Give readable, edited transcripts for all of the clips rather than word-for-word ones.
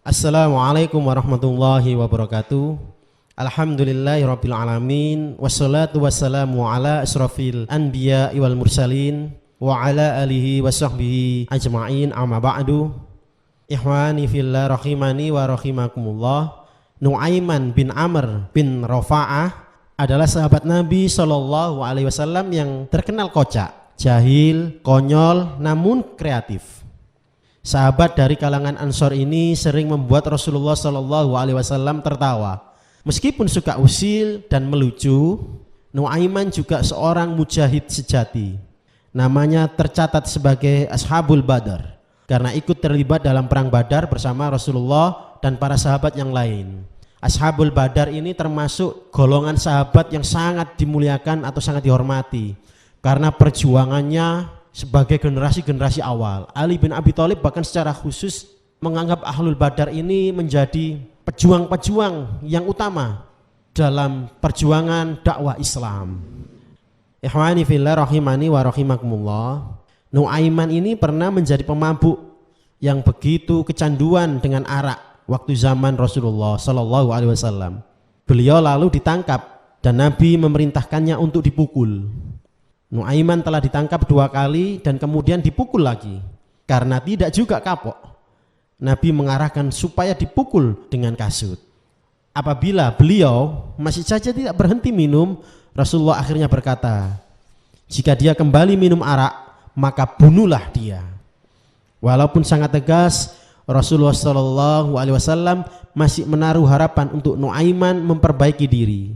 Assalamualaikum warahmatullahi wabarakatuh. Alhamdulillahirabbil alamin wassalatu wassalamu ala asrofil anbiya wal mursalin wa ala alihi wa sahbihi ajma'in amma ba'du. Ikhwani fillah rahimani wa rahimakumullah. Nu'aiman bin Amr bin Rafa'ah adalah sahabat Nabi sallallahu alaihi wasallam yang terkenal kocak, jahil, konyol namun kreatif. Sahabat dari kalangan Ansor ini sering membuat Rasulullah Shallallahu Alaihi Wasallam tertawa. Meskipun suka usil dan melucu, Nu'aiman juga seorang mujahid sejati. Namanya tercatat sebagai Ashabul Badar karena ikut terlibat dalam perang Badar bersama Rasulullah dan para sahabat yang lain. Ashabul Badar ini termasuk golongan sahabat yang sangat dimuliakan atau sangat dihormati karena perjuangannya sebagai generasi-generasi awal. Ali bin Abi Thalib bahkan secara khusus menganggap Ahlul Badar ini menjadi pejuang-pejuang yang utama dalam perjuangan dakwah Islam. Ikhwani fillah rahimani wa rahimakumullah. Nu'aiman ini pernah menjadi pemabuk yang begitu kecanduan dengan arak waktu zaman Rasulullah Sallallahu Alaihi Wasallam. Beliau lalu ditangkap dan Nabi memerintahkannya untuk dipukul. Nu'aiman telah ditangkap 2 kali dan kemudian dipukul lagi karena tidak juga kapok. Nabi mengarahkan supaya dipukul dengan kasut. Apabila beliau masih saja tidak berhenti minum, Rasulullah akhirnya berkata, jika dia kembali minum arak maka bunuhlah dia. Walaupun sangat tegas, Rasulullah Shallallahu Alaihi Wasallam masih menaruh harapan untuk Nu'aiman memperbaiki diri.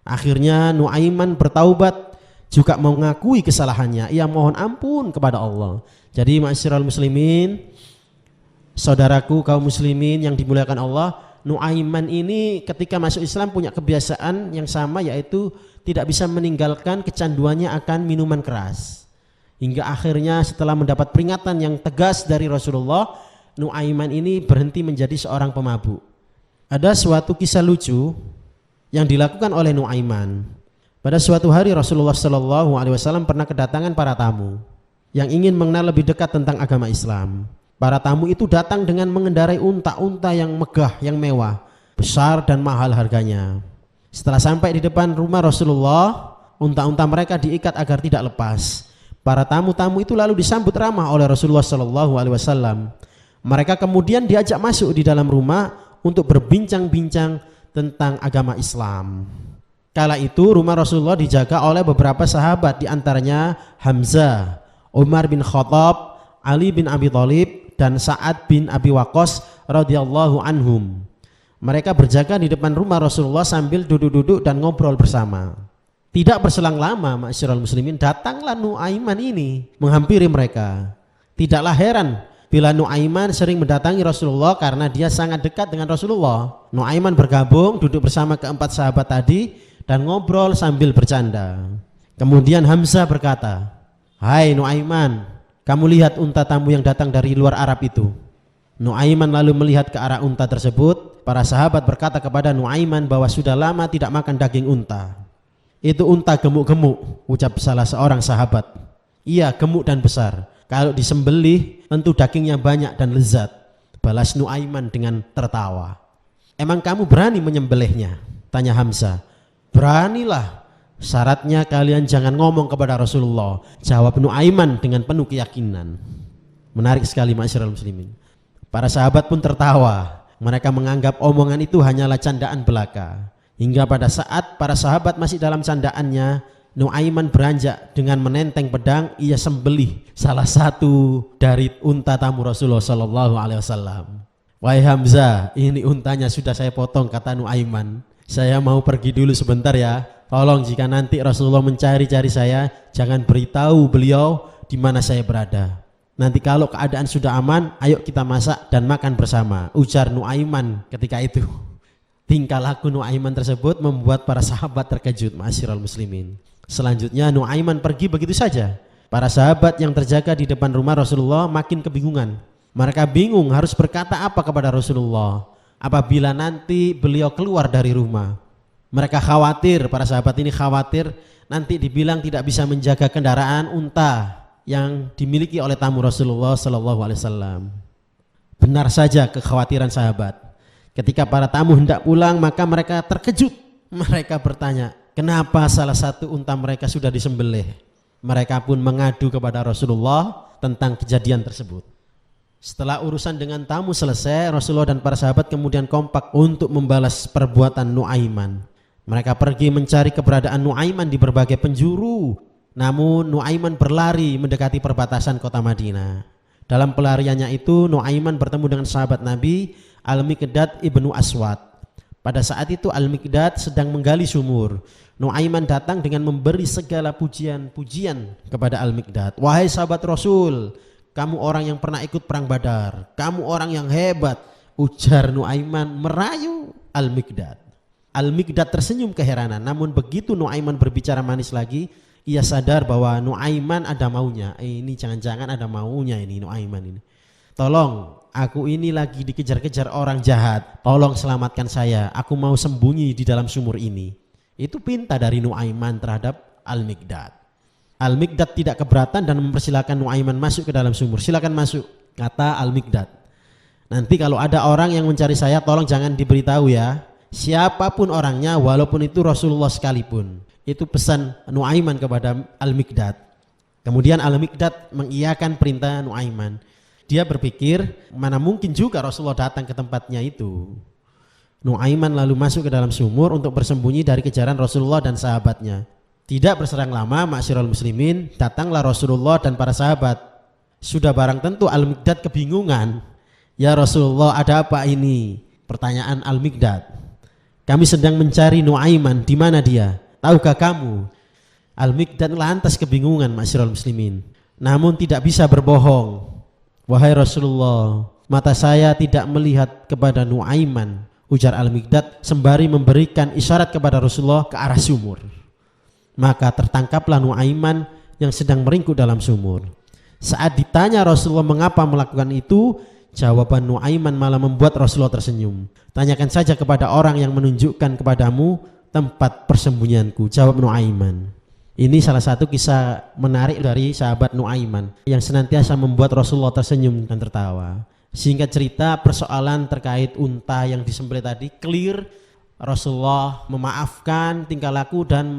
Akhirnya Nu'aiman bertaubat, juga mengakui kesalahannya, ia mohon ampun kepada Allah. Jadi ma'asyiral muslimin, saudaraku kaum muslimin yang dimuliakan Allah, Nu'aiman ini ketika masuk Islam punya kebiasaan yang sama, yaitu tidak bisa meninggalkan kecanduannya akan minuman keras. Hingga akhirnya setelah mendapat peringatan yang tegas dari Rasulullah, Nu'aiman ini berhenti menjadi seorang pemabuk. Ada suatu kisah lucu yang dilakukan oleh Nu'aiman. Pada suatu hari Rasulullah Shallallahu Alaihi Wasallam pernah kedatangan para tamu yang ingin mengenal lebih dekat tentang agama Islam. Para tamu itu datang dengan mengendarai unta-unta yang megah, yang mewah, besar dan mahal harganya. Setelah sampai di depan rumah Rasulullah, unta-unta mereka diikat agar tidak lepas. Para tamu-tamu itu lalu disambut ramah oleh Rasulullah Shallallahu Alaihi Wasallam. Mereka kemudian diajak masuk di dalam rumah untuk berbincang-bincang tentang agama Islam. Kala itu rumah Rasulullah dijaga oleh beberapa sahabat, diantaranya Hamzah, Umar bin Khattab, Ali bin Abi Thalib, dan Sa'ad bin Abi Waqqas radhiyallahu anhum. Mereka berjaga di depan rumah Rasulullah sambil duduk-duduk dan ngobrol bersama. Tidak berselang lama, ma'asyiral muslimin, datanglah Nu'aiman ini menghampiri mereka. Tidaklah heran bila Nu'aiman sering mendatangi Rasulullah karena dia sangat dekat dengan Rasulullah. Nu'aiman bergabung duduk bersama keempat sahabat tadi dan ngobrol sambil bercanda. Kemudian Hamzah berkata, "Hai Nu'aiman, kamu lihat unta tamu yang datang dari luar Arab itu?" Nu'aiman lalu melihat ke arah unta tersebut. Para sahabat berkata kepada Nu'aiman bahwa sudah lama tidak makan daging unta. "Itu unta gemuk-gemuk," ucap salah seorang sahabat. "Iya, gemuk dan besar. Kalau disembelih tentu dagingnya banyak dan lezat," balas Nu'aiman dengan tertawa. "Emang kamu berani menyembelihnya?" tanya Hamzah. "Beranilah, syaratnya kalian jangan ngomong kepada Rasulullah," jawab Nu'aiman dengan penuh keyakinan. Menarik sekali ma'asyiral muslimin. Para sahabat pun tertawa. Mereka menganggap omongan itu hanyalah candaan belaka. Hingga pada saat para sahabat masih dalam candaannya, Nu'aiman beranjak dengan menenteng pedang, ia sembelih salah satu dari unta tamu Rasulullah Shallallahu Alaihi Wasallam. "Wahai Hamzah, ini untanya sudah saya potong," kata Nu'aiman. "Saya mau pergi dulu sebentar ya. Tolong jika nanti Rasulullah mencari-cari saya, jangan beritahu beliau di mana saya berada. Nanti kalau keadaan sudah aman, ayo kita masak dan makan bersama," ujar Nu'aiman ketika itu. Tingkah laku Nu'aiman tersebut membuat para sahabat terkejut, ma'asyiral muslimin. Selanjutnya Nu'aiman pergi begitu saja. Para sahabat yang terjaga di depan rumah Rasulullah makin kebingungan. Mereka bingung harus berkata apa kepada Rasulullah apabila nanti beliau keluar dari rumah. Mereka khawatir, para sahabat ini khawatir nanti dibilang tidak bisa menjaga kendaraan unta yang dimiliki oleh tamu Rasulullah Sallallahu Alaihi Wasallam. Benar saja kekhawatiran sahabat. Ketika para tamu hendak pulang, maka mereka terkejut. Mereka bertanya, kenapa salah satu unta mereka sudah disembelih? Mereka pun mengadu kepada Rasulullah tentang kejadian tersebut. Setelah urusan dengan tamu selesai, Rasulullah dan para sahabat kemudian kompak untuk membalas perbuatan Nuaiman. Mereka pergi mencari keberadaan Nuaiman di berbagai penjuru. Namun Nuaiman berlari mendekati perbatasan kota Madinah. Dalam pelariannya itu, Nuaiman bertemu dengan sahabat Nabi Al-Miqdad ibnu Aswad. Pada saat itu Al-Miqdad sedang menggali sumur. Nuaiman datang dengan memberi segala pujian-pujian kepada Al-Miqdad. Wahai sahabat Rasul, kamu orang yang pernah ikut perang Badar, kamu orang yang hebat, ujar Nuaiman merayu Al-Miqdad. Al-Miqdad tersenyum keheranan, namun begitu Nuaiman berbicara manis lagi, ia sadar bahwa Nuaiman ada maunya. Ini jangan-jangan ada maunya ini Nuaiman ini. Tolong, aku ini lagi dikejar-kejar orang jahat, tolong selamatkan saya, aku mau sembunyi di dalam sumur ini. Itu pinta dari Nuaiman terhadap Al-Miqdad. Al-Miqdad tidak keberatan dan mempersilahkan Nuaiman masuk ke dalam sumur. Silakan masuk, kata Al-Miqdad. Nanti kalau ada orang yang mencari saya, tolong jangan diberitahu ya. Siapapun orangnya, walaupun itu Rasulullah sekalipun. Itu pesan Nuaiman kepada Al-Miqdad. Kemudian Al-Miqdad mengiyakan perintah Nuaiman. Dia berpikir, mana mungkin juga Rasulullah datang ke tempatnya itu. Nuaiman lalu masuk ke dalam sumur untuk bersembunyi dari kejaran Rasulullah dan sahabatnya. Tidak berserang lama, ma'asyiral muslimin, datanglah Rasulullah dan para sahabat. Sudah barang tentu Al-Miqdad kebingungan. Ya Rasulullah, ada apa ini? Pertanyaan Al-Miqdad. Kami sedang mencari Nuaiman, di mana dia? Tahukah kamu? Al-Miqdad lantas kebingungan, ma'asyiral muslimin. Namun tidak bisa berbohong. Wahai Rasulullah, mata saya tidak melihat kepada Nuaiman, ujar Al-Miqdad sembari memberikan isyarat kepada Rasulullah ke arah sumur. Maka tertangkaplah Nuaiman yang sedang meringkuk dalam sumur. Saat ditanya Rasulullah mengapa melakukan itu, jawaban Nuaiman malah membuat Rasulullah tersenyum. Tanyakan saja kepada orang yang menunjukkan kepadamu tempat persembunyianku, jawab Nuaiman. Ini salah satu kisah menarik dari sahabat Nuaiman yang senantiasa membuat Rasulullah tersenyum dan tertawa. Singkat cerita, persoalan terkait unta yang disembelih tadi clear. Rasulullah memaafkan tingkah laku dan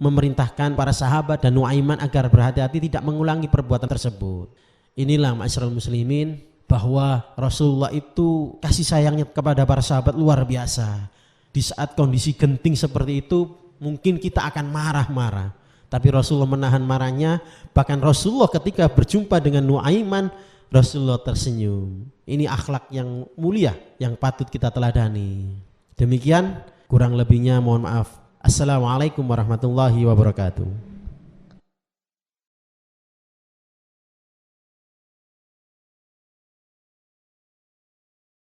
memerintahkan para sahabat dan Nuaiman agar berhati-hati tidak mengulangi perbuatan tersebut. Inilah ma'asyiral muslimin, bahwa Rasulullah itu kasih sayangnya kepada para sahabat luar biasa. Di saat kondisi genting seperti itu mungkin kita akan marah-marah, tapi Rasulullah menahan marahnya. Bahkan Rasulullah ketika berjumpa dengan Nuaiman, Rasulullah tersenyum. Ini akhlak yang mulia yang patut kita teladani. Demikian, kurang lebihnya mohon maaf. Assalamualaikum warahmatullahi wabarakatuh.